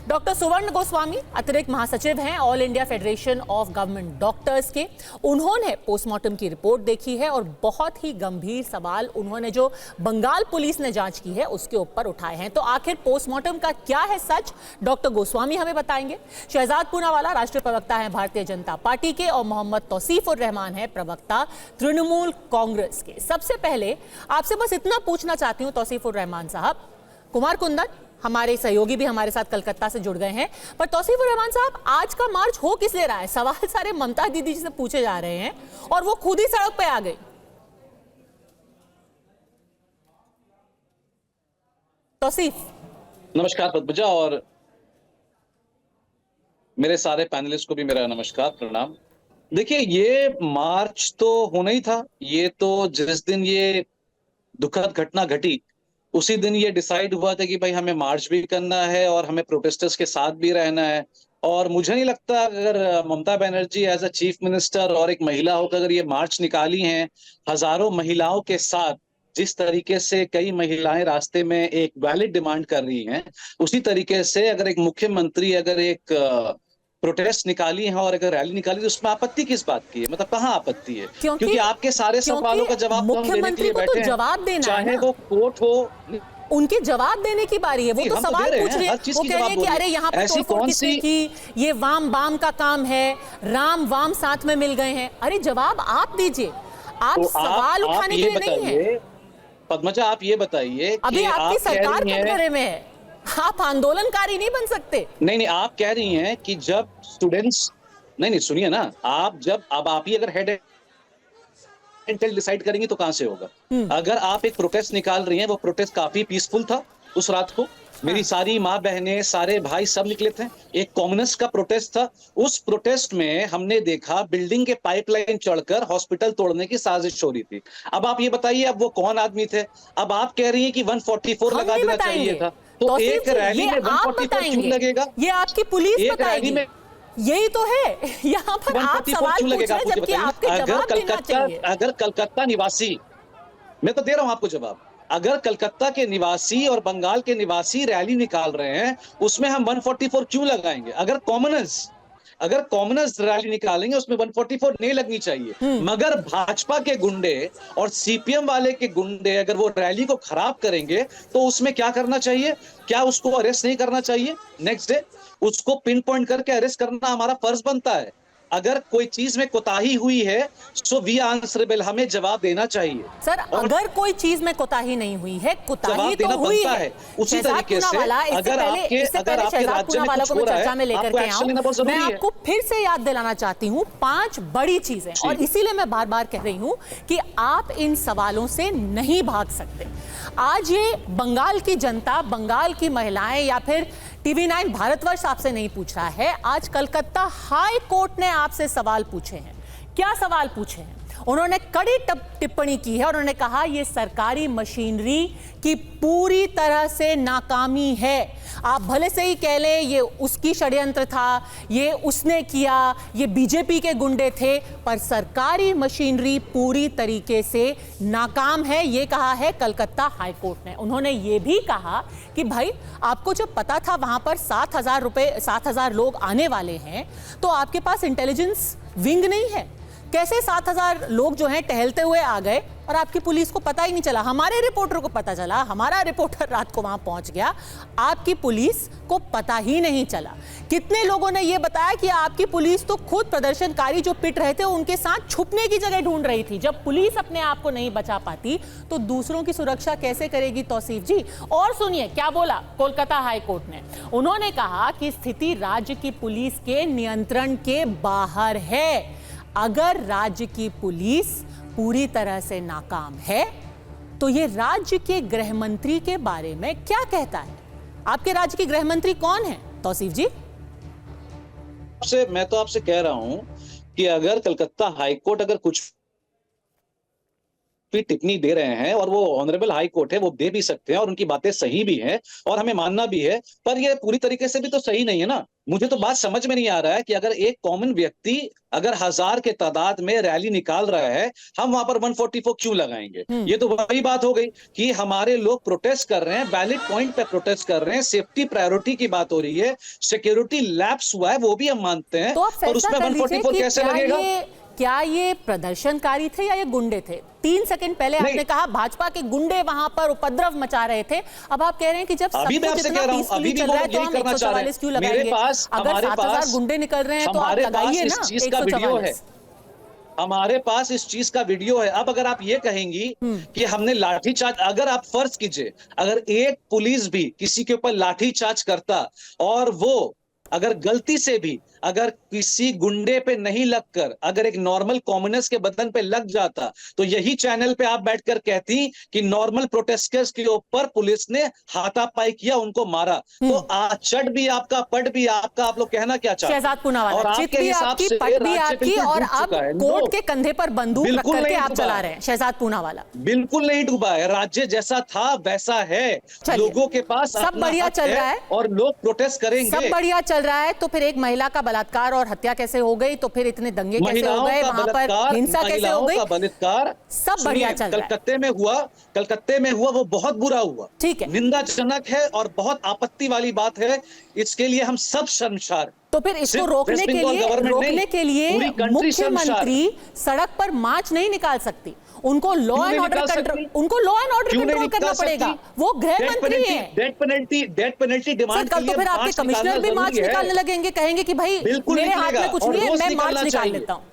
Doctor सुवर्ण गोस्वामी अतिरिक्त महासचिव हैं all India federation of government doctors के। उन्होंने पोस्टमार्टम की रिपोर्ट देखी है और बहुत ही गंभीर सवाल उन्होंने जो बंगाल पुलिस ने जांच की है उसके ऊपर उठाए हैं। तो आखिर पोस्टमार्टम का क्या है सच, डॉक्टर गोस्वामी हमें बताएंगे। शहजाद पूनावाला राष्ट्रीय प्रवक्ता है भारतीय जनता पार्टी के और मोहम्मद तौसीफुर रहमान है प्रवक्ता तृणमूल कांग्रेस के। सबसे पहले आपसे बस इतना पूछना चाहती हूँ तौसीफुर रहमान साहब, कुमार कुंदन हमारे सहयोगी भी हमारे साथ कलकत्ता से जुड़ गए हैं, पर तौसीफुर रहमान साहब आज का मार्च हो किस ले रहा है? सवाल सारे ममता दीदी जी से पूछे जा रहे हैं और वो खुद ही सड़क पे आ गई। तौसीफ नमस्कार पद्मजा, और मेरे सारे पैनलिस्ट को भी मेरा नमस्कार प्रणाम। देखिए, ये मार्च तो होना ही था। ये तो जिस दिन ये दुखद घटना घटी उसी दिन ये डिसाइड हुआ था कि भाई हमें मार्च भी करना है और हमें प्रोटेस्टर्स के साथ भी रहना है। और मुझे नहीं लगता अगर Mamata Banerjee as a chief minister और एक महिला होकर अगर ये मार्च निकाली हैं हजारों महिलाओं के साथ, जिस तरीके से कई महिलाएं रास्ते में एक वैलिड डिमांड कर रही हैं, उसी तरीके से अगर एक मुख्यमंत्री अगर एक प्रोटेस्ट निकाली है और अगर रैली निकाली तो उसमें आपत्ति किस बात की है? मतलब कहाँ आपत्ति है? क्योंकि आपके सारे सवालों का जवाब तो हम देने के लिए बैठे हैं। जवाब देना चाहे वो कोर्ट हो, उनके जवाब देने की बारी है। वो तो सवाल पूछ रहे हैं, वो कह रहे हैं कि अरे यहाँ पर तोड़फोड़ किसने की, ये वाम वाम का काम है, राम वाम साथ में मिल गए हैं। अरे जवाब आप दीजिए, आप तो सवाल उठाने के लिए नहीं है। पद्मजा आप ये बताइए, अभी आपकी सरकार कटघरे में है, आप आंदोलनकारी नहीं बन सकते। नहीं, आप कह रही हैं कि जब स्टूडेंट्स, नहीं सुनिए ना, आप जब अब आप ही अगर हेड एंड टेल डिसाइड करेंगे तो कहां से होगा? अगर आप एक प्रोटेस्ट निकाल रही हैं, वो प्रोटेस्ट काफी पीसफुल था उस रात को। मेरी सारी माँ बहनें, सारे भाई सब निकले थे। एक कॉमनर्स का प्रोटेस्ट था। उस प्रोटेस्ट में हमने देखा बिल्डिंग के पाइपलाइन चढ़कर हॉस्पिटल तोड़ने की साजिश हो रही थी। अब आप ये बताइए, अब वो कौन आदमी थे? अब आप कह रही हैं कि 144 लगा देना चाहिए था, तो एक रैली में 144 क्यों लगेगा? ये आपकी पुलिस बताएगी। यही तो है, यहाँ पर आप सवाल पूछ रहे हैं जबकि आपके जवाब देना चाहिए। अगर कलकत्ता निवासी, मैं तो दे रहा हूं आपको जवाब, अगर कलकत्ता के निवासी और बंगाल के निवासी रैली निकाल रहे हैं उसमें हम 144 क्यों लगाएंगे? अगर कॉमनर्स रैली निकालेंगे उसमें 144 नहीं लगनी चाहिए। मगर भाजपा के गुंडे और सीपीएम वाले के गुंडे अगर वो रैली को खराब करेंगे तो उसमें क्या करना चाहिए? क्या उसको अरेस्ट नहीं करना चाहिए? नेक्स्ट डे उसको पिन पॉइंट करके अरेस्ट करना हमारा फर्ज बनता है। अगर कोई चीज में कोताही हुई है सो वी आंसरेबल, हमें जवाब देना चाहिए। सर, अगर कोई चीज में कोताही नहीं हुई है, कोताही तो हुई है। उसी तरीके से अगर आपके राज्य में कुछ हो रहा है, आपको एक्शन लेना बहुत जरूरी है। मैं आपको फिर से याद दिलाना चाहती हूँ 5 बड़ी चीजें, और इसीलिए मैं बार बार कह रही हूँ कि आप इन सवालों से नहीं भाग सकते। आज ये बंगाल की जनता, बंगाल की महिलाएं या फिर TV9 भारतवर्ष आपसे नहीं पूछ रहा है, आज कलकत्ता हाई कोर्ट ने आपसे सवाल पूछे हैं। क्या सवाल पूछे हैं? उन्होंने कड़ी टिप्पणी की है। उन्होंने कहा यह सरकारी मशीनरी की पूरी तरह से नाकामी है। आप भले से ही कह लें ये उसकी षड्यंत्र था, ये उसने किया, ये बीजेपी के गुंडे थे, पर सरकारी मशीनरी पूरी तरीके से नाकाम है, ये कहा है कलकत्ता हाई कोर्ट ने। उन्होंने ये भी कहा कि भाई आपको जब पता था वहां पर 7,000 लोग आने वाले हैं तो आपके पास इंटेलिजेंस विंग नहीं है। कैसे 7,000 लोग जो हैं टहलते हुए आ गए और आपकी पुलिस को पता ही नहीं चला? हमारे रिपोर्टर को पता चला, हमारा रिपोर्टर रात को वहां पहुंच गया, आपकी पुलिस को पता ही नहीं चला। कितने लोगों ने यह बताया कि आपकी पुलिस तो खुद प्रदर्शनकारी जो पिट रहे थे उनके साथ छुपने की जगह ढूंढ रही थी। जब पुलिस अपने आप को नहीं बचा पाती तो दूसरों की सुरक्षा कैसे करेगी तौसीफ जी? और सुनिए क्या बोला कोलकाता हाई कोर्ट ने। उन्होंने कहा कि स्थिति राज्य की पुलिस के नियंत्रण के बाहर है। अगर राज्य की पुलिस पूरी तरह से नाकाम है तो ये राज्य के गृह मंत्री के बारे में क्या कहता है? आपके राज्य के गृह मंत्री कौन है तौसीफ जी? मैं तो आपसे कह रहा हूं कि अगर कलकत्ता हाईकोर्ट अगर कुछ भी टिप्पणी दे रहे हैं और वो ऑनरेबल हाई कोर्ट है, वो दे भी सकते हैं और उनकी बातें सही भी हैं और हमें मानना भी है, पर ये पूरी तरीके से भी तो सही नहीं है ना। मुझे तो बात समझ में नहीं आ रहा है कि अगर एक कॉमन व्यक्ति अगर 1000 के तादाद में रैली निकाल रहा है, हम वहां पर 144 क्यों लगाएंगे? ये तो वही बात हो गई कि हमारे लोग प्रोटेस्ट कर रहे हैं, वैलिड पॉइंट पे प्रोटेस्ट कर रहे हैं, सेफ्टी प्रायोरिटी की बात हो रही है, सिक्योरिटी लैप्स हुआ है, वो भी हम मानते हैं, तो आप और उसमें फैसला कर लीजिए 144 कि कैसे लगेगा? क्या ये प्रदर्शनकारी थे या ये गुंडे थे? 3 सेकंड पहले आपने कहा भाजपा के गुंडे वहां पर उपद्रव मचा रहे थे, अब आप कह रहे हैं कि जब सब कुछ इतना पीसफुली चल रहा है तो हम 144 क्यों लगाएंगे? अगर 7000 गुंडे निकल रहे हैं तो आप लगाइए ना 144। हमारे पास इस चीज का वीडियो है। अब अगर आप ये कहेंगी कि हमने लाठीचार्ज, अगर आप फर्ज कीजिए अगर एक पुलिस भी किसी के ऊपर लाठीचार्ज करता और वो अगर गलती से भी अगर किसी गुंडे पे नहीं लगकर अगर एक नॉर्मल कॉमनर्स के बदन पे लग जाता, तो यही चैनल पे आप बैठकर कहती कि नॉर्मल प्रोटेस्टर्स के ऊपर पुलिस ने हाथापाई किया, उनको मारा। तो चट भी आपका, पट भी आपका, आप लोग कहना क्या चाहते हैं? शहजाद पूनावाला, और चित भी आपकी, पट भी आपकी, और अब कोर्ट के कंधे पर बंदूक रख करके आप चला रहे हैं। शहजाद पूनावाला, बिल्कुल नहीं डूबा है, राज्य जैसा था वैसा है, लोगों के पास सब बढ़िया चल रहा है और लोग प्रोटेस्ट करेंगे, सब बढ़िया चल रहा है। तो फिर एक महिला का बलात्कार और हत्या कैसे हो गई? तो फिर इतने दंगे कैसे हो गए? वहां पर हिंसा कैसे हो गई? बलात्कार सब बढ़िया चल रहा है। कलकत्ते में हुआ वो बहुत बुरा हुआ, ठीक है, निंदाजनक है और बहुत आपत्ति वाली बात है, इसके लिए हम सब शर्मसार। तो फिर इसको रोकने के लिए मुख्यमंत्री सड़क पर मार्च नहीं निकाल सकती, उनको लॉ एंड ऑर्डर कंट्रोल करना पड़ेगा। वो गृह मंत्री हैं। डेथ पेनल्टी डिमांड कल तो फिर आपके कमिश्नर भी मार्च निकालने लगेंगे, कहेंगे कि भाई मेरे हाथ में कुछ नहीं है, मैं मार्च निकाल लेता हूं।